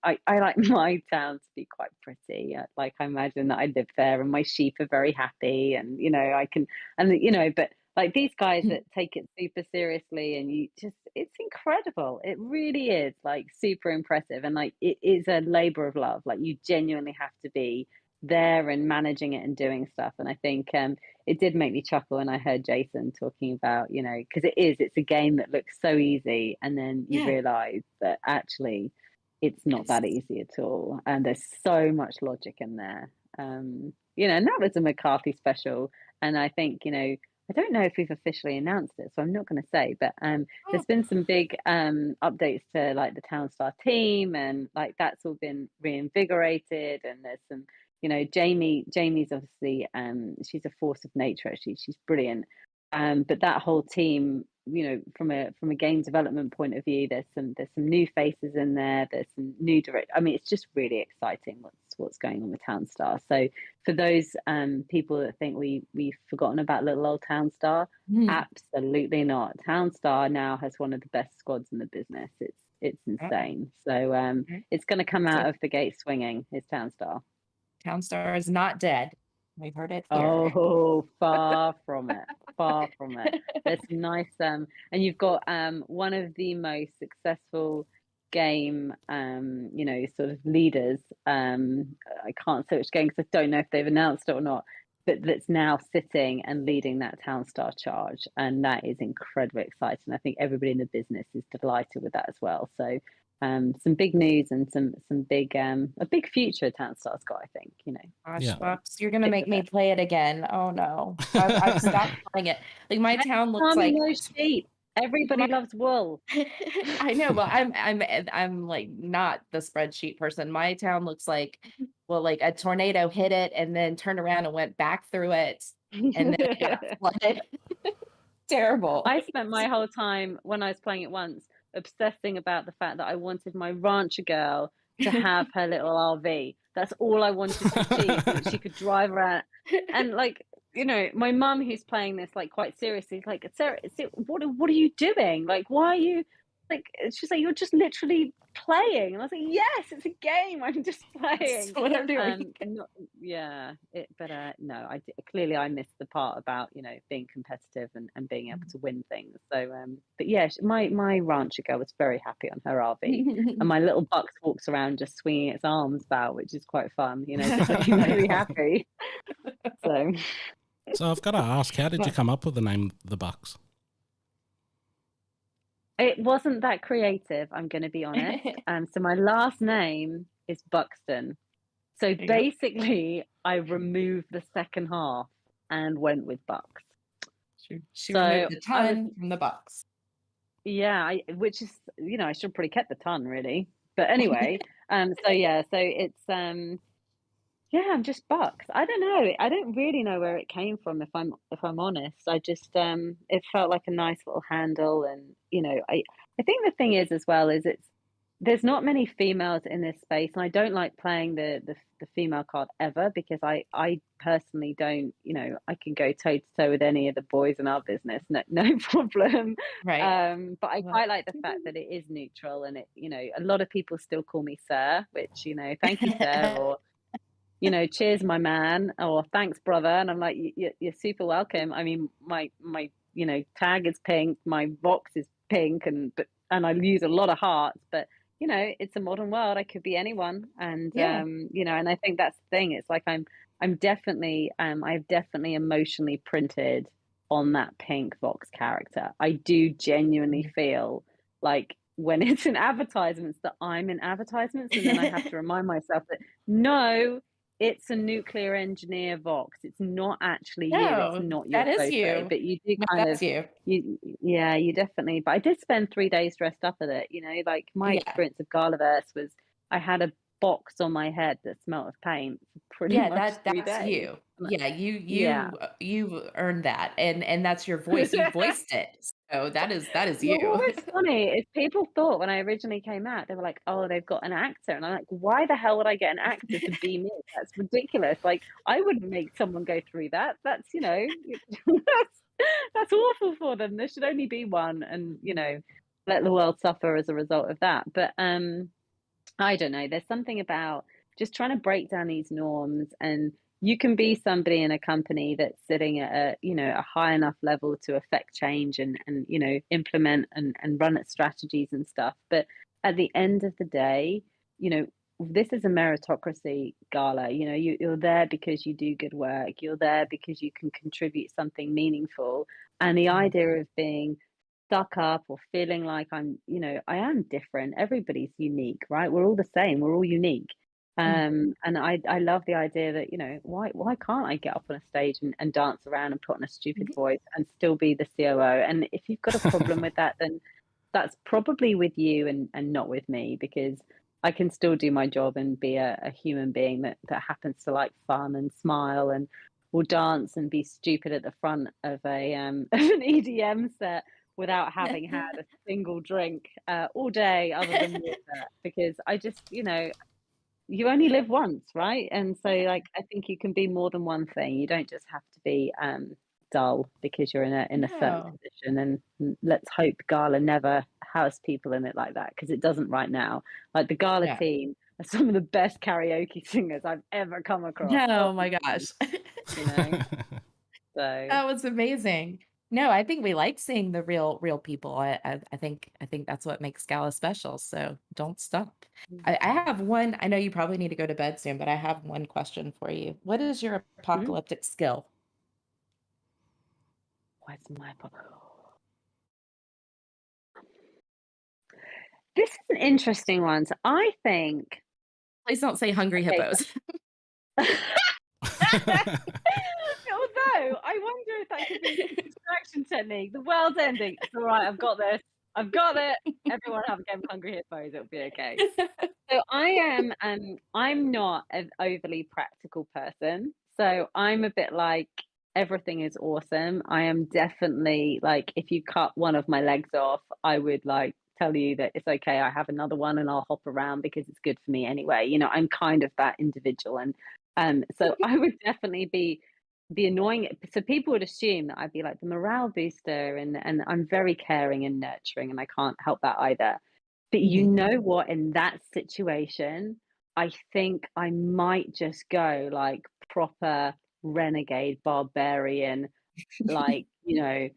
I like my town to be quite pretty. Like, I imagine that I live there and my sheep are very happy, and I can, and but like these guys that take it super seriously, and it's incredible. It really is like super impressive, and like it is a labor of love. Like, you genuinely have to be there and managing it and doing stuff. And I think it did make me chuckle when I heard Jason talking about, because it's a game that looks so easy, and then you realize that actually it's not that easy at all, and there's so much logic in there. And that was a McCarthy special, and I think, I don't know if we've officially announced it, so I'm not going to say, but there's been some big updates to like the Town Star team, and like that's all been reinvigorated, and there's some, Jamie's obviously she's a force of nature. Actually, she's brilliant. But that whole team, from a game development point of view, there's some new faces in there. There's some new direct. I mean, it's just really exciting what's going on with Town Star. So for those people that think we've forgotten about little old Town Star, absolutely not. Town Star now has one of the best squads in the business. It's insane. So it's going to come out of the gate swinging. Is Town Star. Town Star is not dead. We've heard it here. Oh, far from it. Far from it. There's some nice and you've got one of the most successful game sort of leaders. I can't say which game because I don't know if they've announced it or not, but that's now sitting and leading that Town Star charge, and that is incredibly exciting. I think everybody in the business is delighted with that as well. So some big news and some big a big future Townstar's got, I think, you know. Gosh, Yeah. Bux, you're gonna It's make the me best. play it again. Oh no. I've stopped playing it. Like my town looks Farming like those sheep. Everybody my loves wool. I know, but I'm like not the spreadsheet person. My town looks like, well, like a tornado hit it and then turned around and went back through it, and then it got flooded. Terrible. I spent my whole time when I was playing it once obsessing about the fact that I wanted my rancher girl to have her little RV. That's all I wanted to achieve, so that she could drive around. And like, you know, my mum, who's playing this like quite seriously, is like, Sarah, what are you doing? Like, why are you like? She's like, you're just literally playing. And I was like, yes, it's a game. I'm just playing. That's what I'm doing. Not, yeah, but no, clearly I missed the part about, you know, being competitive and being able to win things. So, but yeah, my rancher girl was very happy on her RV, and my little Bux walks around just swinging its arms about, which is quite fun, you know, just looking really happy. So, So I've got to ask, how did you come up with the name The Bux? it wasn't that creative, I'm going to be honest. So my last name is Buxton. So you go. basically, I removed the second half and went with Bux. She So removed the I was, ton from the Bux. yeah, which is, you know, I should have probably kept the ton really. But anyway, so yeah, so it's yeah, I'm just Bux. I don't know. I don't really know where it came from, if I'm honest. I just it felt like a nice little handle, and you know, I think the thing is as well is there's not many females in this space, and I don't like playing the female card ever, because I personally don't, you know, I can go toe to toe with any of the boys in our business, no problem. Right. But I Well, quite like the fact that it is neutral, and it, you know, a lot of people still call me Sir, which, you know, thank you, Sir, or you know, cheers, my man, or thanks, brother. And I'm like, you're super welcome. I mean, my you know, tag is pink, my box is pink, and I use a lot of hearts, but you know, it's a modern world. I could be anyone, and yeah. you know, and I think that's the thing. It's like I'm definitely I've definitely emotionally printed on that pink Vox character. I do genuinely feel like when it's in advertisements that I'm in advertisements, and then I have to remind myself that no, it's a nuclear engineer Vox. It's not actually you. It's No, not your that is photo, you. but you do No, kind of that's you. yeah, you definitely. But I did spend 3 days dressed up with it. You know, like my Yeah. experience of Galaverse was I had a box on my head that smelled of paint for pretty Yeah, much 3 that's days. you. Yeah, Yeah. you earned that, and that's your voice. You voiced it. So that is Well, what you. was funny is people thought when I originally came out, they were like, "Oh, they've got an actor," and I'm like, "Why the hell would I get an actor to be me? That's ridiculous! Like, I wouldn't make someone go through that. That's, you know, that's awful for them. There should only be one, and you know, let the world suffer as a result of that." But I don't know. There's something about just trying to break down these norms, and you can be somebody in a company that's sitting at a, you know, a high enough level to affect change and you know, implement and run at strategies and stuff. But at the end of the day, you know, this is a meritocracy gala. You know, you're there because you do good work. You're there because you can contribute something meaningful. And the idea of being stuck up or feeling like I'm, you know, I am different. Everybody's unique, right? We're all the same. We're all unique. And I love the idea that, you know, why can't I get up on a stage and dance around and put on a stupid voice and still be the COO? And if you've got a problem with that, then that's probably with you and not with me, because I can still do my job and be a human being that happens to like fun and smile and will dance and be stupid at the front of a of an EDM set without having had a single drink all day other than water, because I just, you know, you only live once, right? And so like I think you can be more than one thing. You don't just have to be dull because you're in a certain No. position. And let's hope Gala never has people in it like that, because it doesn't right now. Like the Gala Yeah. team are some of the best karaoke singers I've ever come across. Oh my gosh. You know, so That was amazing. No, I think we like seeing the real people. I think that's what makes Gala special. So don't stop. I have one. I know you probably need to go to bed soon, but I have one question for you. What is your Mhm. apocalyptic skill? What's my This is an interesting one. So I think, Please don't say hungry okay, hippos. although I wonder if that could be a distraction technique. The world's ending. It's all right. I've got this. I've got it. Everyone have a game of Hungry Hippos. It'll be okay. So I am. I'm not an overly practical person. So I'm a bit like everything is awesome. I am definitely like if you cut one of my legs off, I would like tell you that it's okay. I have another one and I'll hop around because it's good for me anyway. You know, I'm kind of that individual, and so I would definitely be the annoying. So people would assume that I'd be like the morale booster, and I'm very caring and nurturing, and I can't help that either. But you Mhm. know what? In that situation, I think I might just go like proper renegade barbarian, like, you know,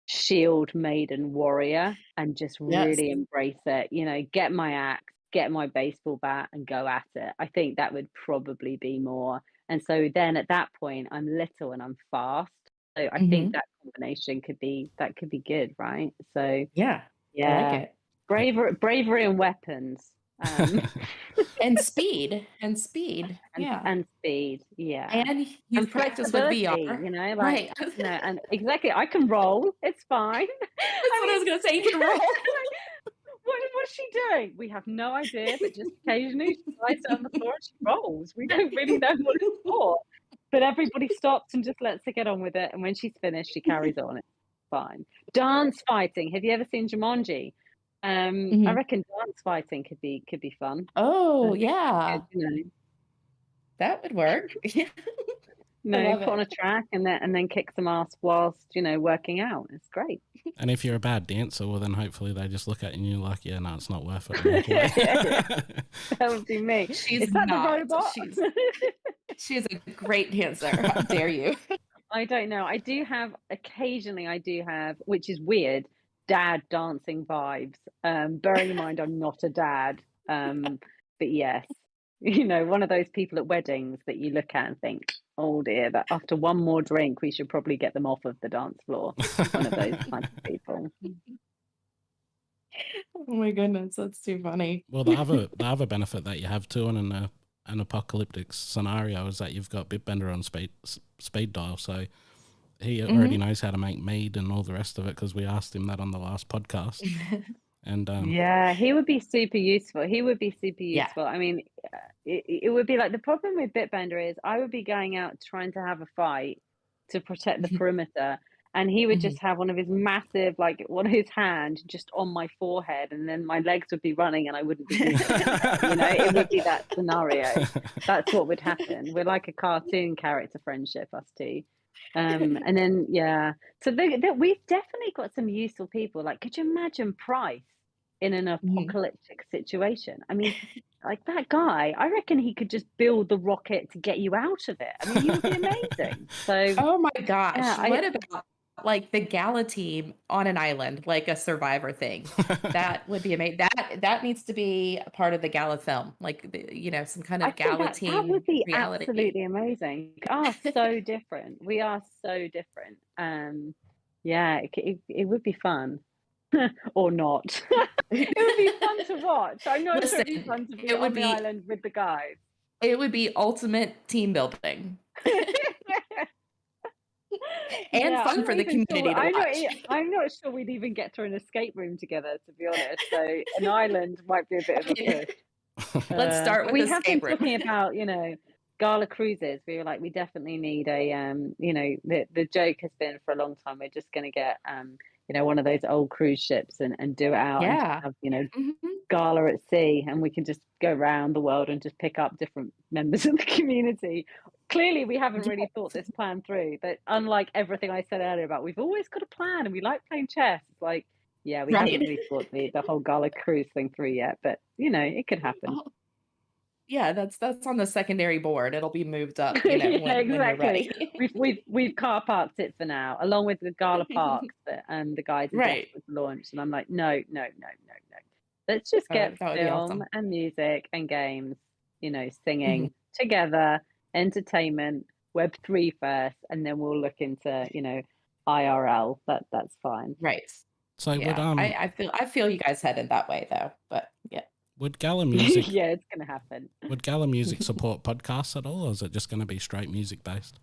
shield maiden warrior, and just Yes. really embrace it. You know, get my axe, get my baseball bat, and go at it. I think that would probably be more. And so then at that point, I'm little and I'm fast. So I think Mhm. that combination could be good, right? So Yeah, I like yeah, it. bravery and weapons, And speed, and speed, yeah. and speed, yeah, And and you've practiced with flexibility, VR. you know, like, Right. you know, and exactly, I can roll, it's fine. That's I what I mean, was gonna say, you can roll. like, what's she doing? We have no idea, but just occasionally she lies on the floor and she rolls. We don't really know what it's for, but everybody stops and just lets her get on with it, and when she's finished, she carries on, it's fine. Dance fighting, have you ever seen Jumanji? I Mhm. reckon dance fighting could be fun. I Oh, think yeah, it's good, that would work. Yeah, I love put on it. a track and then kick some ass whilst, working out. It's great. And if you're a bad dancer, well, then hopefully they just look at you and you're like, yeah, no, it's not worth it, and walk away. That would be me. She's Is that the not. robot? She is a great dancer. How dare you? I don't know. Occasionally I do have, which is weird, dad dancing vibes. Bearing in mind I'm not a dad. But yes, one of those people at weddings that you look at and think, oh dear, that after one more drink, we should probably get them off of the dance floor. One of those kinds of people. Oh my goodness, that's too funny. Well, the other benefit that you have too in an apocalyptic scenario is that you've got Bitbender on speed dial, so he already Mhm. knows how to make mead and all the rest of it because we asked him that on the last podcast. And Yeah, he would be super useful. He would be super Yeah. useful. I mean, it would be like the problem with Bitbender is I would be going out trying to have a fight to protect the Mhm. perimeter, and he would Mhm. just have one of his massive, like one of his hand just on my forehead, and then my legs would be running, and I wouldn't be moving anywhere. It would be that scenario. That's what would happen. We're like a cartoon character friendship, us two. And then yeah, so we've definitely got some useful people. Like, could you imagine Price in an Mhm. apocalyptic situation? I mean, like that guy, I reckon he could just build the rocket to get you out of it. I mean, he would be amazing. So Oh my gosh, yeah, what about, like, the Gala team on an island, like a Survivor thing? That would be amazing. That needs to be a part of the Gala film, like, some kind I of think Gala that would team be reality. absolutely amazing. We are so different. We are so different. Yeah, it would be fun. Or not. It would be fun to watch. I'm not sure it'd be Listen, fun to be it would on the be island with the guys. it would be ultimate team building and Yeah, I'm fun not for the even sure. community to watch. I'm not sure we'd even get to an escape room together, to be honest. So an island might be a bit of a push. Let's start But with we have been escape room. talking about, gala cruises. We were like, we definitely need a, the joke has been for a long time. We're just going to get, one of those old cruise ships and do it out and just Yeah. have, Mhm. gala at sea, and we can just go around the world and just pick up different members of the community. Clearly, we haven't really thought this plan through. But unlike everything I said earlier about we've always got a plan and we like playing chess, it's like, yeah, we haven't Right. really thought the whole gala cruise thing through yet. But it could happen. Oh, yeah, that's on the secondary board. It'll be moved up, Yeah, when you're exactly. ready. We've car parked it for now, along with the gala parks that the guys are Right. desperate to launch. And I'm like, no, no, no, no, no. Let's just get That would be film awesome. and music and games, Mhm. singing together, entertainment, Web3 first, and then we'll look into, IRL. That's fine. Right. So Yeah, I feel you guys headed that way though, but yeah. would Gala Music Yeah, it's gonna happen. would Gala Music support podcasts at all, or is it just going to be straight music based?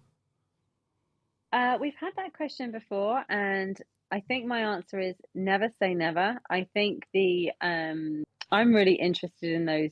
We've had that question before, and I think my answer is never say never. I think I'm really interested in those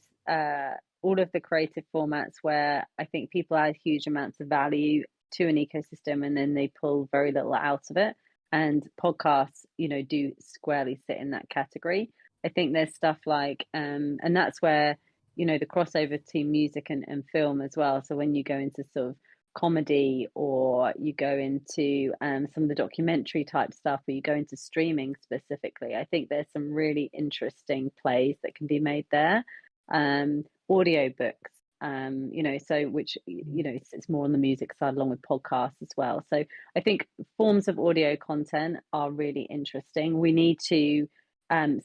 all of the creative formats where I think people add huge amounts of value to an ecosystem and then they pull very little out of it. And podcasts, do squarely sit in that category. I think there's stuff like, and that's where, the crossover to music and film as well. So when you go into sort of comedy, or you go into some of the documentary type stuff, or you go into streaming specifically, I think there's some really interesting plays that can be made there. Audio books, so which it's more on the music side along with podcasts as well. So I think forms of audio content are really interesting. We need to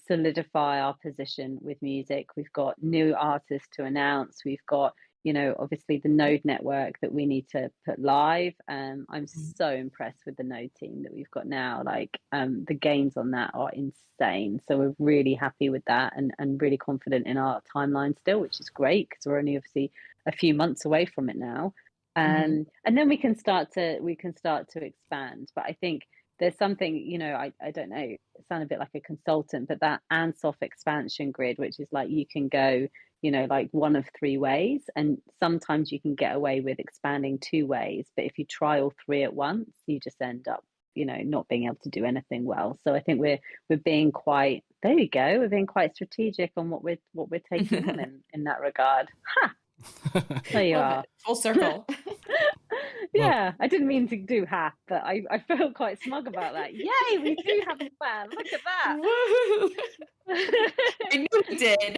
solidify our position with music. We've got new artists to announce. We've got obviously the Node network that we need to put live. I'm so impressed with the Node team that we've got now. Like the gains on that are insane. So we're really happy with that and really confident in our timeline still, which is great because we're only obviously a few months away from it now. And then we can start to expand. But I think there's something, I don't know, sound a bit like a consultant, but that Ansoff expansion grid, which is like you can go like one of three ways, and sometimes you can get away with expanding two ways, but if you try all three at once, you just end up not being able to do anything well. So I think we're being quite, there you go, we're being quite strategic on what we're taking on in that regard. There you are. Full circle. Yeah, I didn't mean to do half, but I felt quite smug about that. Yay, we do have a plan. Look at that. I knew we did.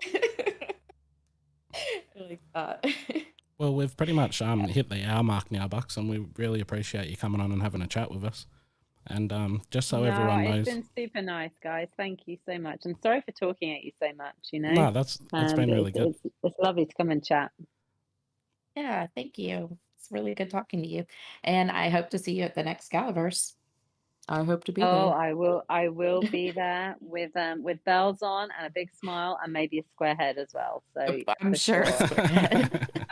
I like that. Well, we've pretty much hit the hour mark now, Bux, and we really appreciate you coming on and having a chat with us. And just so everyone knows, it's been super nice, guys. Thank you so much. I'm sorry for talking at you so much. No, that's been really good. It's lovely to come and chat. Yeah, thank you. It's really good talking to you, and I hope to see you at the next Galaverse. I hope to be there. I will be there with bells on and a big smile and maybe a square head as well. So I'm sure.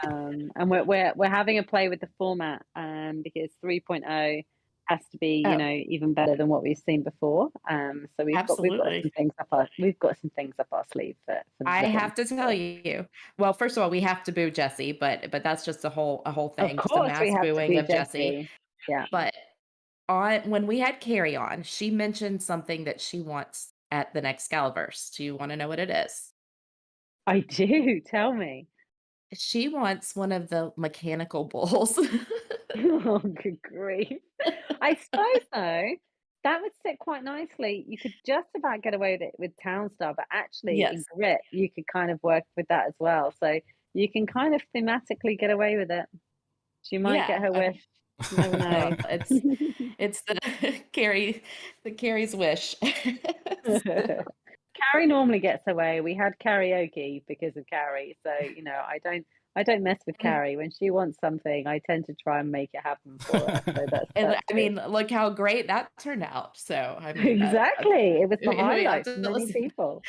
And we're having a play with the format because 3.0 has to be even better than what we've seen before. So we've got some things up our sleeve for I have to tell you. Well, first of all, we have to boo Jessie, but that's just a whole thing. Of just course, a we mass have to booing boo of Jessie. Yeah. But when we had Carrie on, she mentioned something that she wants at the next Galaverse. Do you want to know what it is? I do. Tell me. She wants one of the mechanical bulls. Oh, good grief. I suppose though, that would sit quite nicely. You could just about get away with it with Townstar, but actually in Grit, you could kind of work with that as well. So you can kind of thematically get away with it. She might get her wish. You never know. It's the Carrie's wish. Carrie normally gets away. We had karaoke because of Carrie, so I don't mess with Carrie. When she wants something, I tend to try and make it happen for her. So that's I mean, look how great that turned out. So I mean, exactly, it was the highlight for many people.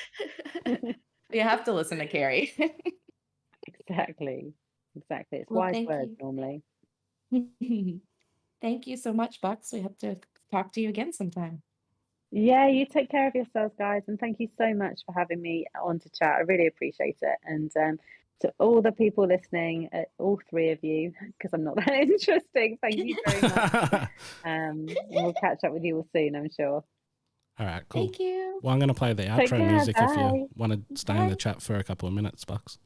You have to listen to Carrie. Exactly. It's wise words normally. Thank you so much, Bux. We have to talk to you again sometime. Yeah, you take care of yourselves, guys, and thank you so much for having me on to chat. I really appreciate it. And to all the people listening, all three of you, because I'm not that interesting, thank you very much. And we'll catch up with you all soon, I'm sure. All right, cool. Thank you. Well, I'm going to play the outro music if you want to stay in the chat for a couple of minutes, Bux.